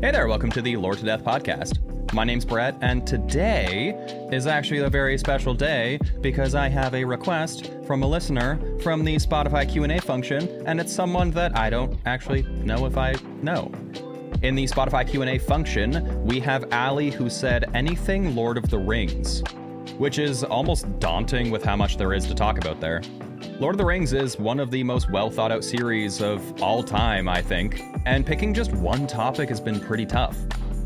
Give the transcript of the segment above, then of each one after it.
Hey there, welcome to the Lore to Death podcast. My name's Brett, and today is actually a very special day because I have a request from a listener from the Spotify Q&A function, and it's someone that I don't actually know if I know. In the Spotify Q&A function, we have Ali who said anything Lord of the Rings, which is almost daunting with how much there is to talk about there. Lord of the Rings is one of the most well-thought-out series of all time, I think, and picking just one topic has been pretty tough.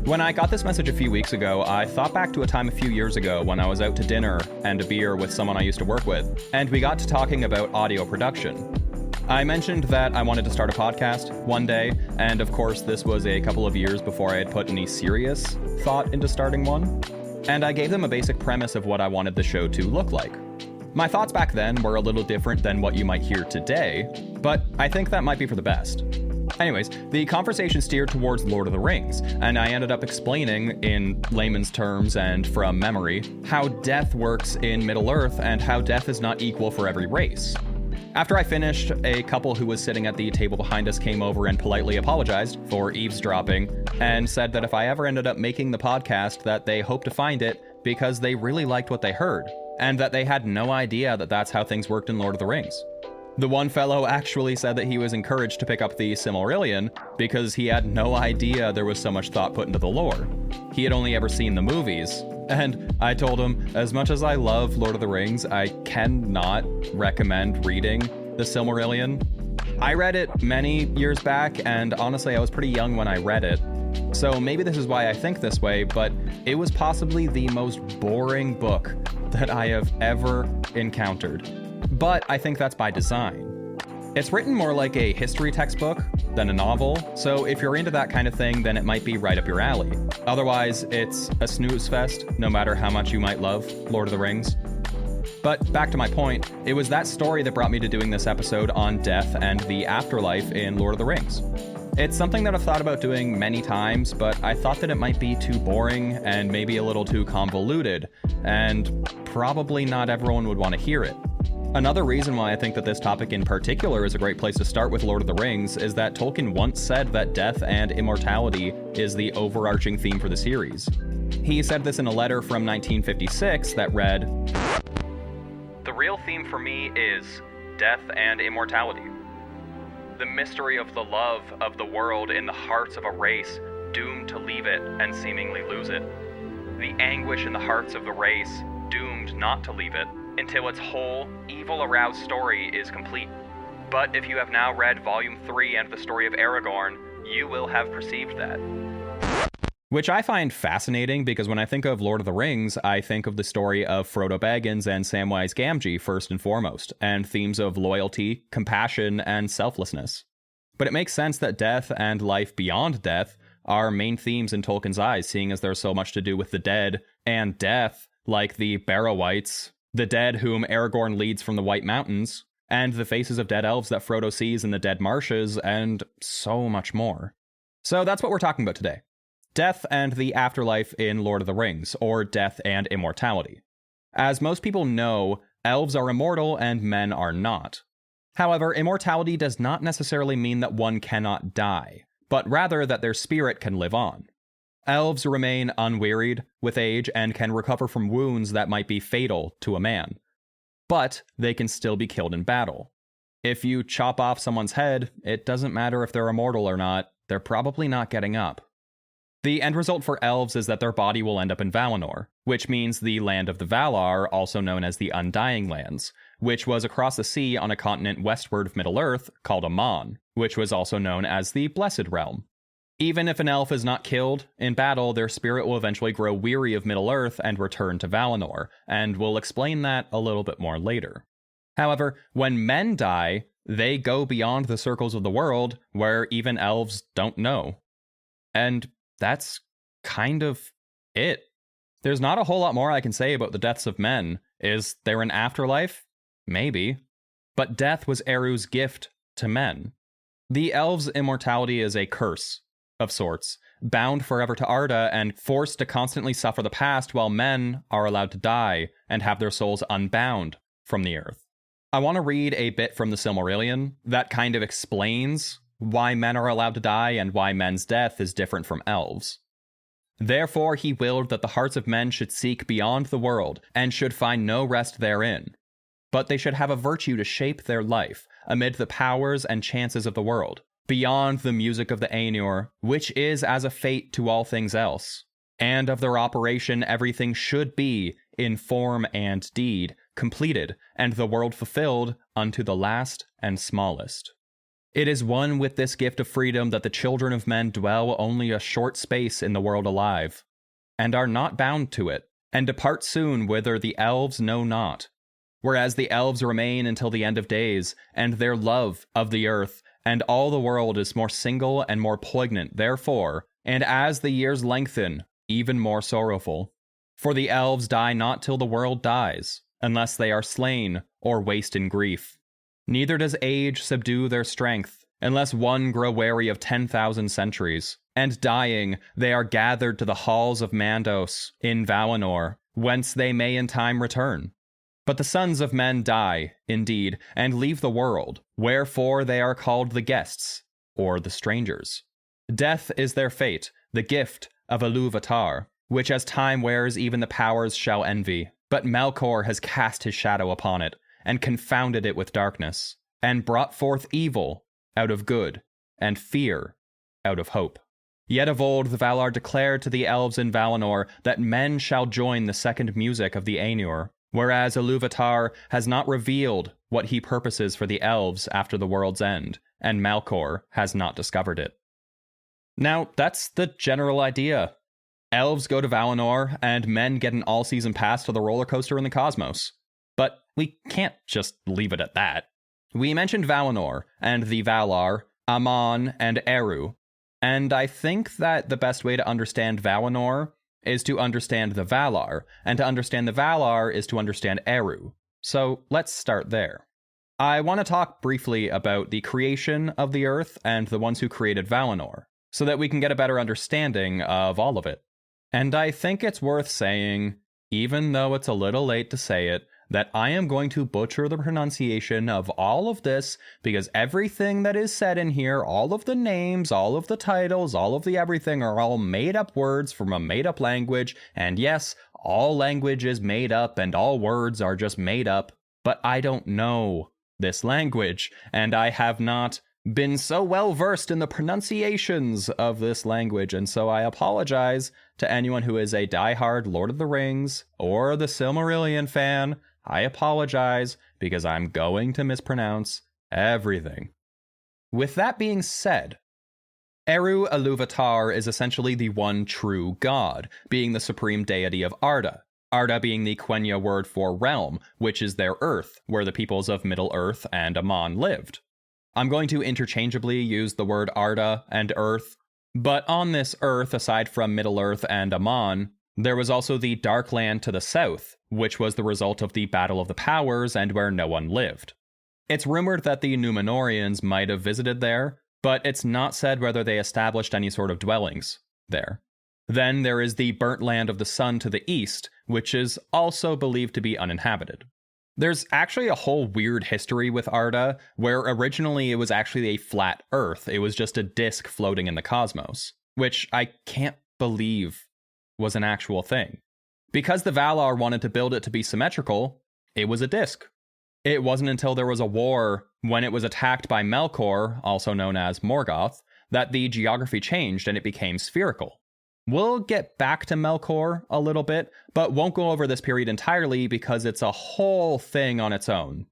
When I got this message a few weeks ago, I thought back to a time a few years ago when I was out to dinner and a beer with someone I used to work with, and we got to talking about audio production. I mentioned that I wanted to start a podcast one day, and of course this was a couple of years before I had put any serious thought into starting one, and I gave them a basic premise of what I wanted the show to look like. My thoughts back then were a little different than what you might hear today, but I think that might be for the best. Anyways, the conversation steered towards Lord of the Rings, and I ended up explaining, in layman's terms and from memory, how death works in Middle-earth and how death is not equal for every race. After I finished, a couple who was sitting at the table behind us came over and politely apologized for eavesdropping, and said that if I ever ended up making the podcast that they hoped to find it because they really liked what they heard, and that they had no idea that that's how things worked in Lord of the Rings. The one fellow actually said that he was encouraged to pick up the Silmarillion because he had no idea there was so much thought put into the lore. He had only ever seen the movies, and I told him, as much as I love Lord of the Rings, I cannot recommend reading the Silmarillion. I read it many years back, and honestly, I was pretty young when I read it. So maybe this is why I think this way, but it was possibly the most boring book that I have ever encountered. But I think that's by design. It's written more like a history textbook than a novel, so if you're into that kind of thing, then it might be right up your alley. Otherwise, it's a snooze fest, no matter how much you might love Lord of the Rings. But back to my point, it was that story that brought me to doing this episode on death and the afterlife in Lord of the Rings. It's something that I've thought about doing many times, but I thought that it might be too boring and maybe a little too convoluted, and probably not everyone would want to hear it. Another reason why I think that this topic in particular is a great place to start with Lord of the Rings is that Tolkien once said that death and immortality is the overarching theme for the series. He said this in a letter from 1956 that read, "The real theme for me is death and immortality. The mystery of the love of the world in the hearts of a race doomed to leave it and seemingly lose it. The anguish in the hearts of the race doomed not to leave it until its whole, evil-aroused story is complete. But if you have now read Volume 3 and the story of Aragorn, you will have perceived that." Which I find fascinating because when I think of Lord of the Rings, I think of the story of Frodo Baggins and Samwise Gamgee first and foremost, and themes of loyalty, compassion, and selflessness. But it makes sense that death and life beyond death are main themes in Tolkien's eyes, seeing as there's so much to do with the dead and death, like the Barrow-wights, the dead whom Aragorn leads from the White Mountains, and the faces of dead elves that Frodo sees in the Dead Marshes, and so much more. So that's what we're talking about today. Death and the afterlife in Lord of the Rings, or death and immortality. As most people know, elves are immortal and men are not. However, immortality does not necessarily mean that one cannot die, but rather that their spirit can live on. Elves remain unwearied with age and can recover from wounds that might be fatal to a man. But they can still be killed in battle. If you chop off someone's head, it doesn't matter if they're immortal or not, they're probably not getting up. The end result for elves is that their body will end up in Valinor, which means the land of the Valar, also known as the Undying Lands, which was across the sea on a continent westward of Middle-earth called Aman, which was also known as the Blessed Realm. Even if an elf is not killed in battle, their spirit will eventually grow weary of Middle-earth and return to Valinor, and we'll explain that a little bit more later. However, when men die, they go beyond the circles of the world, where even elves don't know. And that's kind of it. There's not a whole lot more I can say about the deaths of men. Is there an afterlife? Maybe. But death was Eru's gift to men. The elves' immortality is a curse of sorts, bound forever to Arda and forced to constantly suffer the past, while men are allowed to die and have their souls unbound from the earth. I want to read a bit from the Silmarillion that kind of explains why men are allowed to die and why men's death is different from elves. Therefore he willed that the hearts of men should seek beyond the world, and should find no rest therein. But they should have a virtue to shape their life, amid the powers and chances of the world, beyond the music of the Ainur, which is as a fate to all things else. And of their operation everything should be, in form and deed, completed, and the world fulfilled unto the last and smallest. It is one with this gift of freedom that the children of men dwell only a short space in the world alive, and are not bound to it, and depart soon whither the elves know not. Whereas the elves remain until the end of days, and their love of the earth and all the world is more single and more poignant therefore, and as the years lengthen, even more sorrowful. For the elves die not till the world dies, unless they are slain or waste in grief. Neither does age subdue their strength, unless one grow weary of 10,000 centuries. And dying, they are gathered to the halls of Mandos in Valinor, whence they may in time return. But the sons of men die, indeed, and leave the world, wherefore they are called the guests, or the strangers. Death is their fate, the gift of Iluvatar, which as time wears even the powers shall envy. But Melkor has cast his shadow upon it, and confounded it with darkness, and brought forth evil out of good, and fear out of hope. Yet of old the Valar declared to the elves in Valinor that men shall join the second music of the Ainur, whereas Iluvatar has not revealed what he purposes for the elves after the world's end, and Melkor has not discovered it. Now, that's the general idea. Elves go to Valinor, and men get an all-season pass to the roller coaster in the cosmos. But we can't just leave it at that. We mentioned Valinor, and the Valar, Aman, and Eru, and I think that the best way to understand Valinor is to understand the Valar, and to understand the Valar is to understand Eru. So let's start there. I want to talk briefly about the creation of the Earth and the ones who created Valinor, so that we can get a better understanding of all of it. And I think it's worth saying, even though it's a little late to say it, that I am going to butcher the pronunciation of all of this, because everything that is said in here, all of the names, all of the titles, all of the everything are all made up words from a made up language, and yes, all language is made up and all words are just made up, but I don't know this language, and I have not been so well versed in the pronunciations of this language, and so I apologize to anyone who is a diehard Lord of the Rings or the Silmarillion fan. I apologize because I'm going to mispronounce everything. With that being said, Eru Iluvatar is essentially the one true god, being the supreme deity of Arda. Arda being the Quenya word for realm, which is their earth, where the peoples of Middle-earth and Aman lived. I'm going to interchangeably use the word Arda and Earth, but on this Earth, aside from Middle-earth and Aman, there was also the Dark Land to the south, which was the result of the Battle of the Powers and where no one lived. It's rumored that the Númenóreans might have visited there, but it's not said whether they established any sort of dwellings there. Then there is the Burnt Land of the Sun to the east, which is also believed to be uninhabited. There's actually a whole weird history with Arda, where originally it was actually a flat Earth. It was just a disk floating in the cosmos, which I can't believe was an actual thing. Because the Valar wanted to build it to be symmetrical, it was a disk. It wasn't until there was a war when it was attacked by Melkor, also known as Morgoth, that the geography changed and it became spherical. We'll get back to Melkor a little bit, but won't go over this period entirely because it's a whole thing on its own.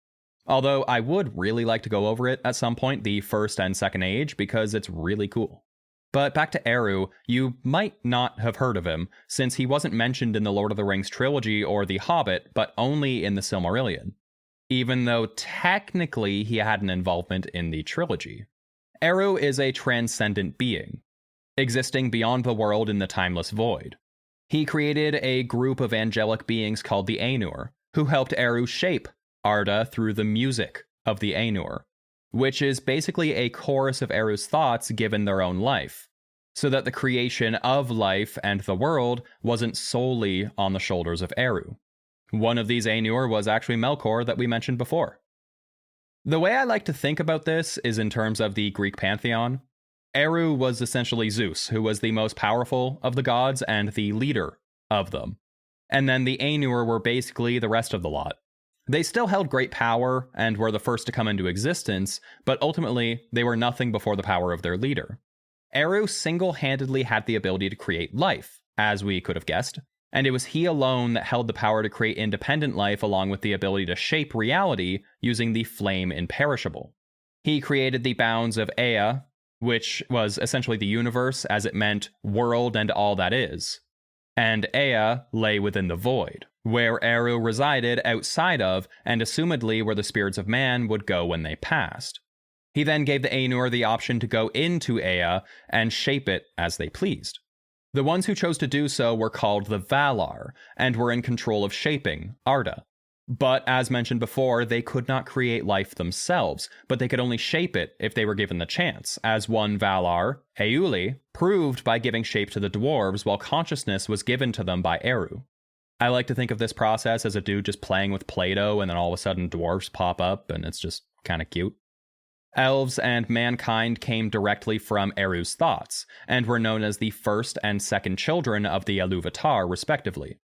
Although I would really like to go over it at some point, the First and Second Age, because it's really cool. But back to Eru, you might not have heard of him, since he wasn't mentioned in the Lord of the Rings trilogy or The Hobbit, but only in the Silmarillion. Even though technically he had an involvement in the trilogy. Eru is a transcendent being, existing beyond the world in the timeless void. He created a group of angelic beings called the Ainur, who helped Eru shape Arda through the music of the Ainur, which is basically a chorus of Eru's thoughts given their own life, so that the creation of life and the world wasn't solely on the shoulders of Eru. One of these Ainur was actually Melkor that we mentioned before. The way I like to think about this is in terms of the Greek pantheon. Eru was essentially Zeus, who was the most powerful of the gods and the leader of them. And then the Ainur were basically the rest of the lot. They still held great power and were the first to come into existence, but ultimately they were nothing before the power of their leader. Eru single-handedly had the ability to create life, as we could have guessed, and it was he alone that held the power to create independent life along with the ability to shape reality using the flame imperishable. He created the bounds of Ea, which was essentially the universe as it meant world and all that is. And Ea lay within the void, where Eru resided outside of and assumedly where the spirits of man would go when they passed. He then gave the Ainur the option to go into Ea and shape it as they pleased. The ones who chose to do so were called the Valar, and were in control of shaping, Arda. But as mentioned before, they could not create life themselves, but they could only shape it if they were given the chance, as one Valar, Euli, proved by giving shape to the dwarves while consciousness was given to them by Eru. I like to think of this process as a dude just playing with Play-Doh and then all of a sudden dwarves pop up and it's just kind of cute. Elves and mankind came directly from Eru's thoughts, and were known as the first and second children of the Iluvatar, respectively.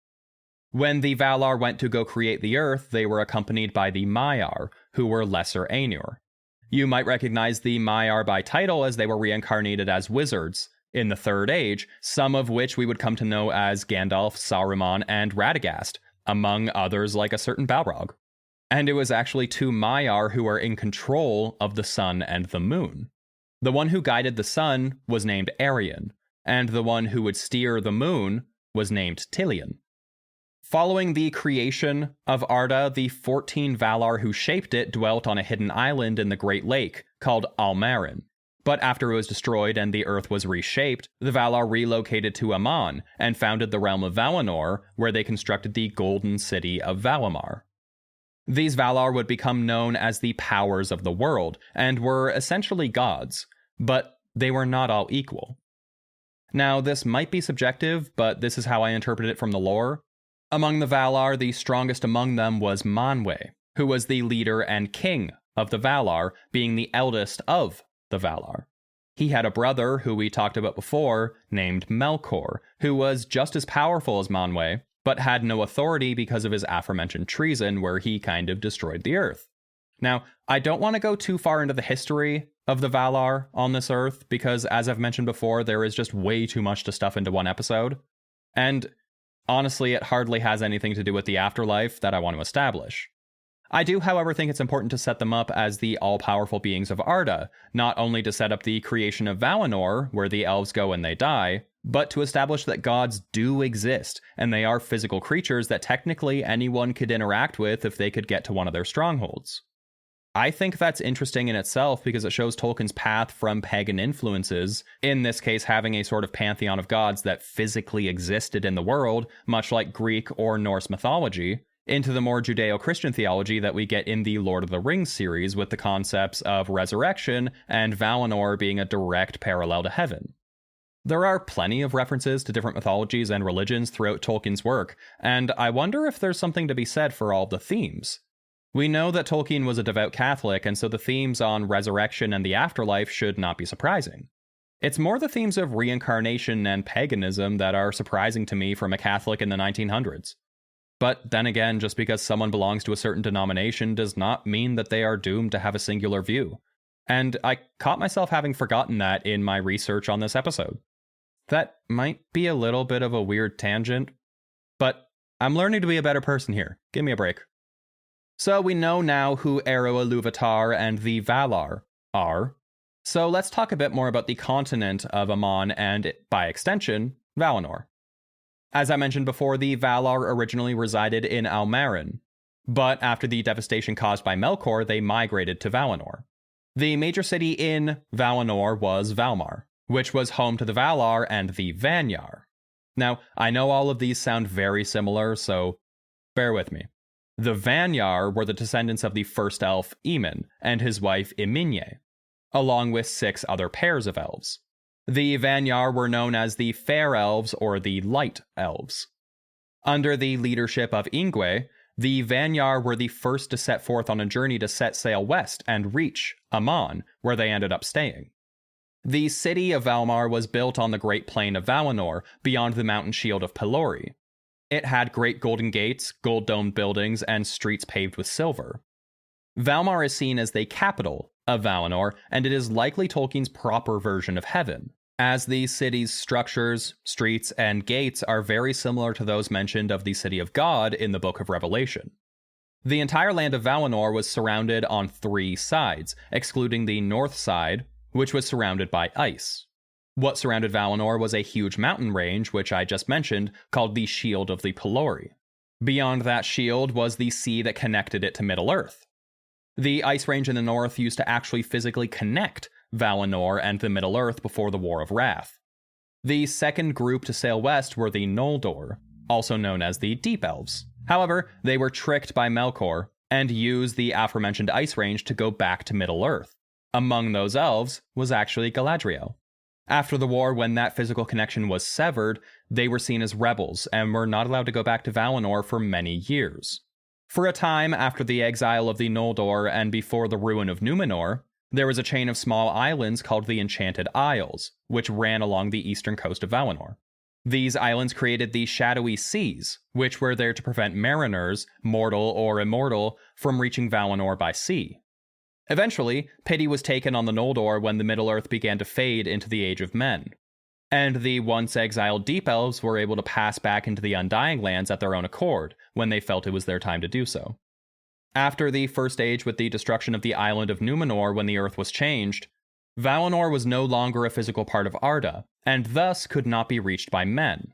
When the Valar went to go create the earth, they were accompanied by the Maiar, who were lesser Ainur. You might recognize the Maiar by title as they were reincarnated as wizards in the Third Age, some of which we would come to know as Gandalf, Saruman, and Radagast, among others like a certain Balrog. And it was actually two Maiar who were in control of the sun and the moon. The one who guided the sun was named Arion, and the one who would steer the moon was named Tilion. Following the creation of Arda, the 14 Valar who shaped it dwelt on a hidden island in the Great Lake called Almarin. But after it was destroyed and the earth was reshaped, the Valar relocated to Aman and founded the realm of Valinor, where they constructed the Golden City of Valimar. These Valar would become known as the powers of the world, and were essentially gods, but they were not all equal. Now, this might be subjective, but this is how I interpret it from the lore. Among the Valar, the strongest among them was Manwë, who was the leader and king of the Valar, being the eldest of the Valar. He had a brother, who we talked about before, named Melkor, who was just as powerful as Manwë, but had no authority because of his aforementioned treason, where he kind of destroyed the earth. Now, I don't want to go too far into the history of the Valar on this earth, because as I've mentioned before, there is just way too much to stuff into one episode. And honestly, it hardly has anything to do with the afterlife that I want to establish. I do, however, think it's important to set them up as the all-powerful beings of Arda, not only to set up the creation of Valinor, where the elves go when they die, but to establish that gods do exist, and they are physical creatures that technically anyone could interact with if they could get to one of their strongholds. I think that's interesting in itself because it shows Tolkien's path from pagan influences, in this case having a sort of pantheon of gods that physically existed in the world, much like Greek or Norse mythology, into the more Judeo-Christian theology that we get in the Lord of the Rings series with the concepts of resurrection and Valinor being a direct parallel to heaven. There are plenty of references to different mythologies and religions throughout Tolkien's work, and I wonder if there's something to be said for all the themes. We know that Tolkien was a devout Catholic, and so the themes on resurrection and the afterlife should not be surprising. It's more the themes of reincarnation and paganism that are surprising to me from a Catholic in the 1900s. But then again, just because someone belongs to a certain denomination does not mean that they are doomed to have a singular view. And I caught myself having forgotten that in my research on this episode. That might be a little bit of a weird tangent, but I'm learning to be a better person here. Give me a break. So we know now who Eru Ilúvatar and the Valar are. So let's talk a bit more about the continent of Aman and, by extension, Valinor. As I mentioned before, the Valar originally resided in Almarin, but after the devastation caused by Melkor, they migrated to Valinor. The major city in Valinor was Valmar, which was home to the Valar and the Vanyar. Now, I know all of these sound very similar, so bear with me. The Vanyar were the descendants of the first elf Eamon and his wife Eminye, along with 6 other pairs of elves. The Vanyar were known as the Fair Elves or the Light Elves. Under the leadership of Ingwe, The Vanyar were the first to set forth on a journey to set sail west and reach Amon, where they ended up staying. The city of Valmar was built on the Great Plain of Valinor, beyond the mountain shield of Pelori. It had great golden gates, gold-domed buildings, and streets paved with silver. Valmar is seen as the capital of Valinor, and it is likely Tolkien's proper version of heaven, as the city's structures, streets, and gates are very similar to those mentioned of the City of God in the Book of Revelation. The entire land of Valinor was surrounded on 3 sides, excluding the north side, which was surrounded by ice. What surrounded Valinor was a huge mountain range, which I just mentioned, called the Shield of the Pelori. Beyond that shield was the sea that connected it to Middle-earth. The ice range in the north used to actually physically connect Valinor and the Middle-earth before the War of Wrath. The second group to sail west were the Noldor, also known as the Deep Elves. However, they were tricked by Melkor and used the aforementioned ice range to go back to Middle-earth. Among those elves was actually Galadriel. After the war, when that physical connection was severed, they were seen as rebels and were not allowed to go back to Valinor for many years. For a time after the exile of the Noldor and before the ruin of Numenor, there was a chain of small islands called the Enchanted Isles, which ran along the eastern coast of Valinor. These islands created the Shadowy Seas, which were there to prevent mariners, mortal or immortal, from reaching Valinor by sea. Eventually, pity was taken on the Noldor when the Middle-earth began to fade into the Age of Men, and the once exiled Deep Elves were able to pass back into the Undying Lands at their own accord when they felt it was their time to do so. After the First Age, with the destruction of the island of Numenor when the Earth was changed, Valinor was no longer a physical part of Arda, and thus could not be reached by men.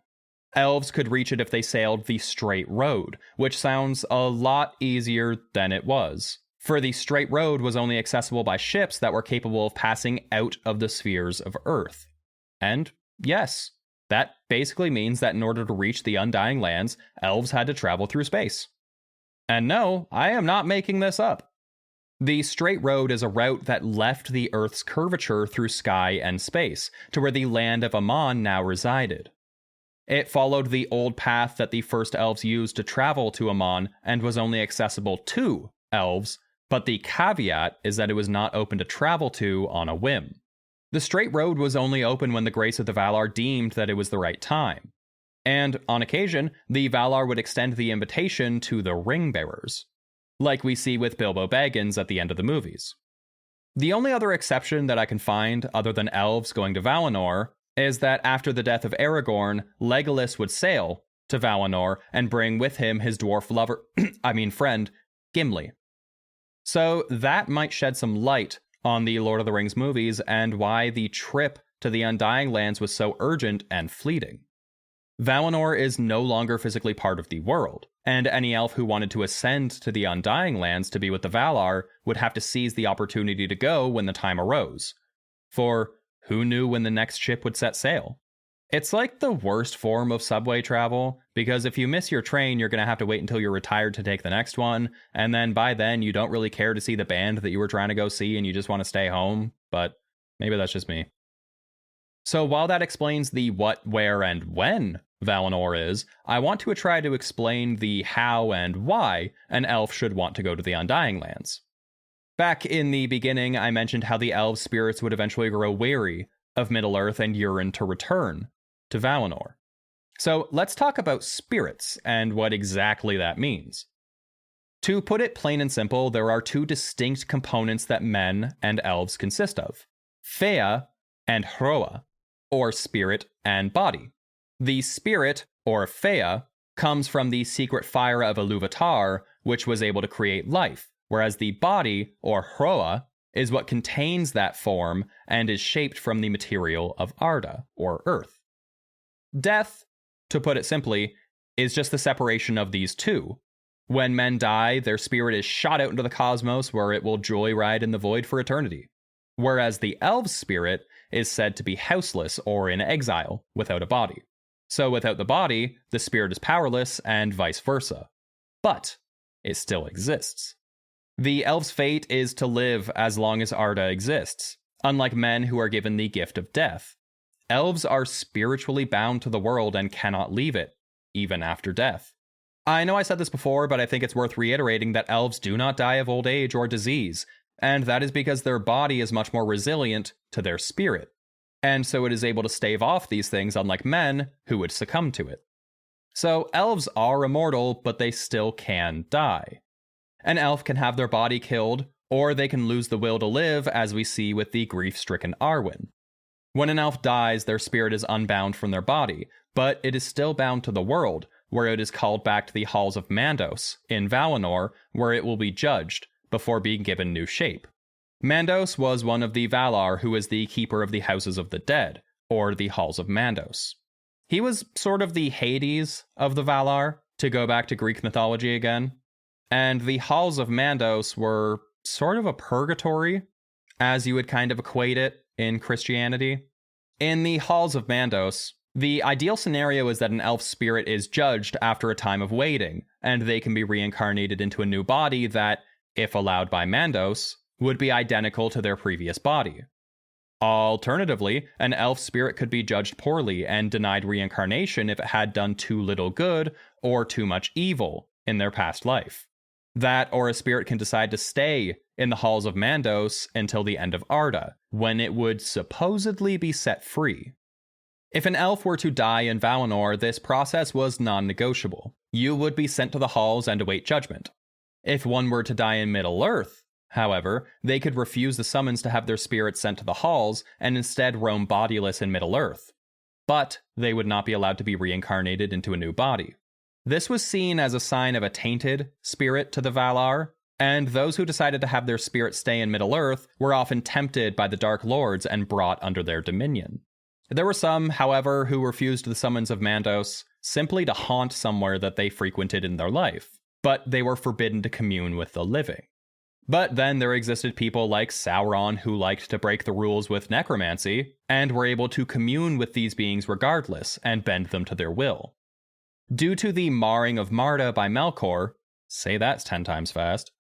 Elves could reach it if they sailed the Straight Road, which sounds a lot easier than it was, for the Straight Road was only accessible by ships that were capable of passing out of the spheres of Earth. And yes, that basically means that in order to reach the Undying Lands, elves had to travel through space. And no, I am not making this up. The Straight Road is a route that left the Earth's curvature through sky and space, to where the land of Amon now resided. It followed the old path that the first elves used to travel to Amon and was only accessible to elves, but the caveat is that it was not open to travel to on a whim. The Straight Road was only open when the Grace of the Valar deemed that it was the right time. And, on occasion, the Valar would extend the invitation to the Ring-Bearers, like we see with Bilbo Baggins at the end of the movies. The only other exception that I can find, other than elves going to Valinor, is that after the death of Aragorn, Legolas would sail to Valinor and bring with him his dwarf friend, Gimli. So that might shed some light on the Lord of the Rings movies and why the trip to the Undying Lands was so urgent and fleeting. Valinor is no longer physically part of the world, and any elf who wanted to ascend to the Undying Lands to be with the Valar would have to seize the opportunity to go when the time arose. For who knew when the next ship would set sail? It's like the worst form of subway travel, because if you miss your train, you're going to have to wait until you're retired to take the next one, and then by then you don't really care to see the band that you were trying to go see and you just want to stay home, but maybe that's just me. So while that explains the what, where, and when Valinor is, I want to try to explain the how and why an elf should want to go to the Undying Lands. Back in the beginning, I mentioned how the elf spirits would eventually grow weary of Middle-earth and yearn to return to Valinor. So let's talk about spirits and what exactly that means. To put it plain and simple, there are 2 distinct components that men and elves consist of: Fea and Hroa, or spirit and body. The spirit, or Fea, comes from the secret fire of Iluvatar, which was able to create life, whereas the body, or Hroa, is what contains that form and is shaped from the material of Arda, or Earth. Death, to put it simply, is just the separation of these 2. When men die, their spirit is shot out into the cosmos where it will joyride in the void for eternity. Whereas the elf's spirit is said to be houseless or in exile, without a body. So without the body, the spirit is powerless, and vice versa. But it still exists. The elf's fate is to live as long as Arda exists, unlike men who are given the gift of death. Elves are spiritually bound to the world and cannot leave it, even after death. I know I said this before, but I think it's worth reiterating that elves do not die of old age or disease, and that is because their body is much more resilient to their spirit, and so it is able to stave off these things, unlike men who would succumb to it. So elves are immortal, but they still can die. An elf can have their body killed, or they can lose the will to live, as we see with the grief-stricken Arwen. When an elf dies, their spirit is unbound from their body, but it is still bound to the world, where it is called back to the halls of Mandos, in Valinor, where it will be judged, before being given new shape. Mandos was one of the Valar who was the keeper of the Houses of the Dead, or the Halls of Mandos. He was sort of the Hades of the Valar, to go back to Greek mythology again. And the Halls of Mandos were sort of a purgatory, as you would kind of equate it in Christianity. In the Halls of Mandos, the ideal scenario is that an elf's spirit is judged after a time of waiting, and they can be reincarnated into a new body that, if allowed by Mandos, would be identical to their previous body. Alternatively, an elf spirit could be judged poorly and denied reincarnation if it had done too little good or too much evil in their past life. That, or a spirit can decide to stay in the Halls of Mandos until the end of Arda, when it would supposedly be set free. If an elf were to die in Valinor, this process was non-negotiable. You would be sent to the halls and await judgment. If one were to die in Middle-earth, however, they could refuse the summons to have their spirit sent to the halls and instead roam bodiless in Middle-earth. But they would not be allowed to be reincarnated into a new body. This was seen as a sign of a tainted spirit to the Valar, and those who decided to have their spirit stay in Middle-earth were often tempted by the Dark Lords and brought under their dominion. There were some, however, who refused the summons of Mandos simply to haunt somewhere that they frequented in their life, but they were forbidden to commune with the living. But then there existed people like Sauron who liked to break the rules with necromancy, and were able to commune with these beings regardless and bend them to their will. Due to the marring of Marda by Melkor, say that's 10 times fast,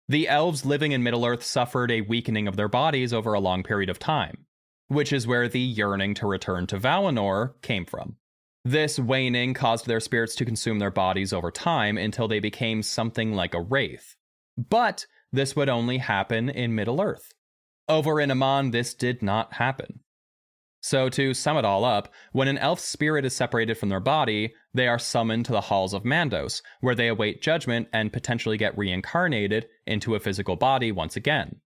the elves living in Middle-earth suffered a weakening of their bodies over a long period of time, which is where the yearning to return to Valinor came from. This waning caused their spirits to consume their bodies over time until they became something like a wraith. But this would only happen in Middle-earth. Over in Aman, this did not happen. So to sum it all up, when an elf's spirit is separated from their body, they are summoned to the Halls of Mandos, where they await judgment and potentially get reincarnated into a physical body once again.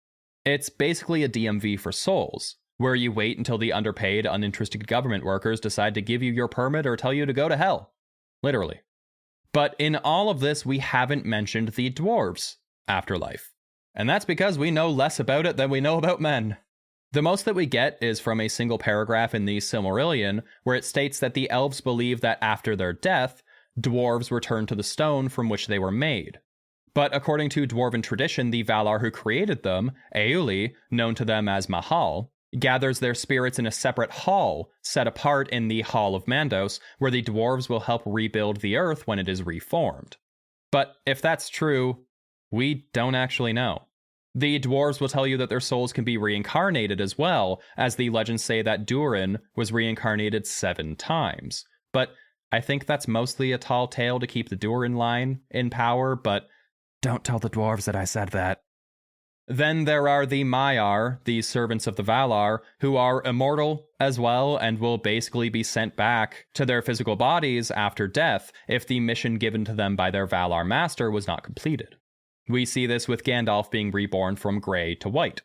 It's basically a DMV for souls, where you wait until the underpaid, uninterested government workers decide to give you your permit or tell you to go to hell. Literally. But in all of this, we haven't mentioned the dwarves' afterlife. And that's because we know less about it than we know about men. The most that we get is from a single paragraph in the Silmarillion, where it states that the elves believe that after their death, dwarves return to the stone from which they were made. But according to dwarven tradition, the Valar who created them, Auli, known to them as Mahal, gathers their spirits in a separate hall, set apart in the Hall of Mandos, where the dwarves will help rebuild the earth when it is reformed. But if that's true, we don't actually know. The dwarves will tell you that their souls can be reincarnated as well, as the legends say that Durin was reincarnated 7 times. But I think that's mostly a tall tale to keep the Durin line in power, but don't tell the dwarves that I said that. Then there are the Maiar, the servants of the Valar, who are immortal as well and will basically be sent back to their physical bodies after death if the mission given to them by their Valar master was not completed. We see this with Gandalf being reborn from grey to white.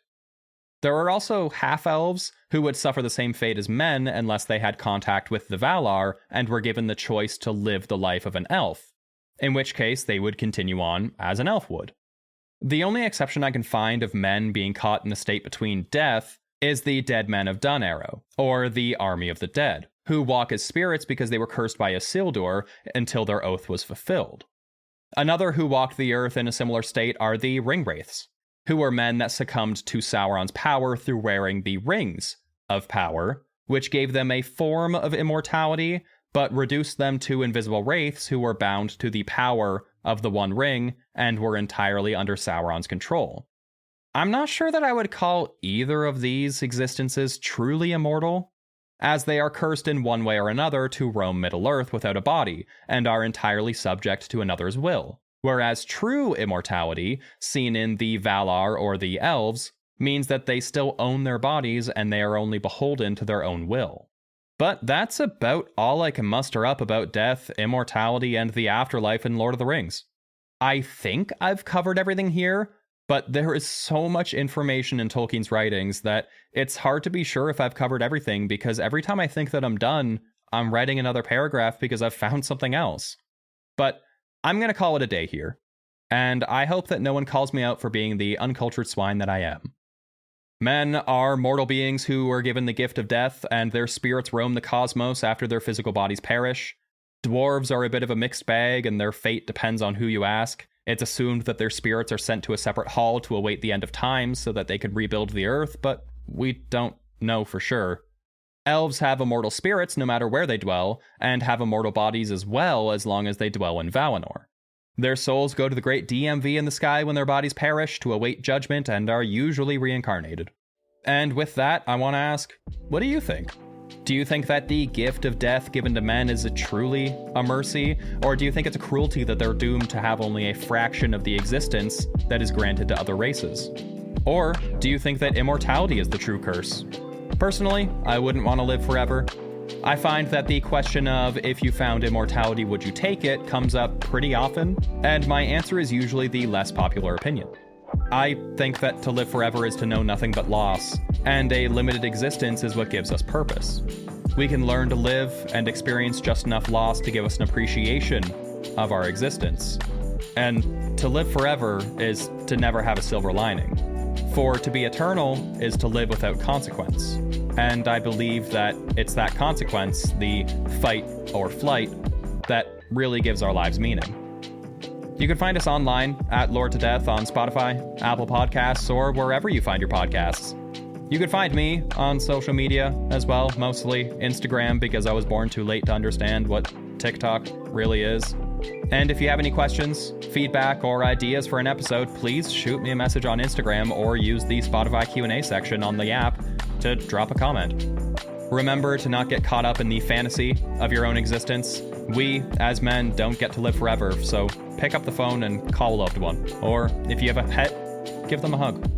There are also half-elves who would suffer the same fate as men unless they had contact with the Valar and were given the choice to live the life of an elf, in which case they would continue on as an elf would. The only exception I can find of men being caught in the state between death is the dead men of Dun-Arrow, or the Army of the Dead, who walk as spirits because they were cursed by Isildur until their oath was fulfilled. Another who walked the earth in a similar state are the Ringwraiths, who were men that succumbed to Sauron's power through wearing the Rings of Power, which gave them a form of immortality, but reduced them to invisible wraiths who were bound to the power of the One Ring and were entirely under Sauron's control. I'm not sure that I would call either of these existences truly immortal. as they are cursed in one way or another to roam Middle-earth without a body, and are entirely subject to another's will. Whereas true immortality, seen in the Valar or the Elves, means that they still own their bodies and they are only beholden to their own will. But that's about all I can muster up about death, immortality, and the afterlife in Lord of the Rings. I think I've covered everything here, but there is so much information in Tolkien's writings that it's hard to be sure if I've covered everything, because every time I think that I'm done, I'm writing another paragraph because I've found something else. But I'm going to call it a day here, and I hope that no one calls me out for being the uncultured swine that I am. Men are mortal beings who are given the gift of death, and their spirits roam the cosmos after their physical bodies perish. Dwarves are a bit of a mixed bag, and their fate depends on who you ask. It's assumed that their spirits are sent to a separate hall to await the end of time so that they could rebuild the earth, but we don't know for sure. Elves have immortal spirits no matter where they dwell, and have immortal bodies as well as long as they dwell in Valinor. Their souls go to the great DMV in the sky when their bodies perish to await judgment and are usually reincarnated. And with that, I want to ask, what do you think? Do you think that the gift of death given to men is truly a mercy, or do you think it's a cruelty that they're doomed to have only a fraction of the existence that is granted to other races? Or do you think that immortality is the true curse? Personally, I wouldn't want to live forever. I find that the question of if you found immortality, would you take it, comes up pretty often, and my answer is usually the less popular opinion. I think that to live forever is to know nothing but loss, and a limited existence is what gives us purpose. We can learn to live and experience just enough loss to give us an appreciation of our existence. And to live forever is to never have a silver lining. For to be eternal is to live without consequence. And I believe that it's that consequence, the fight or flight, that really gives our lives meaning. You can find us online at Lord to Death on Spotify, Apple Podcasts, or wherever you find your podcasts. You can find me on social media as well, mostly Instagram, because I was born too late to understand what TikTok really is. And if you have any questions, feedback, or ideas for an episode, please shoot me a message on Instagram or use the Spotify Q&A section on the app to drop a comment. Remember to not get caught up in the fantasy of your own existence. We, as men, don't get to live forever, so pick up the phone and call a loved one. Or if you have a pet, give them a hug.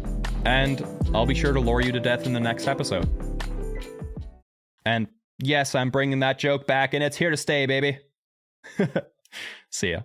And I'll be sure to lure you to death in the next episode. And yes, I'm bringing that joke back, and it's here to stay, baby. See ya.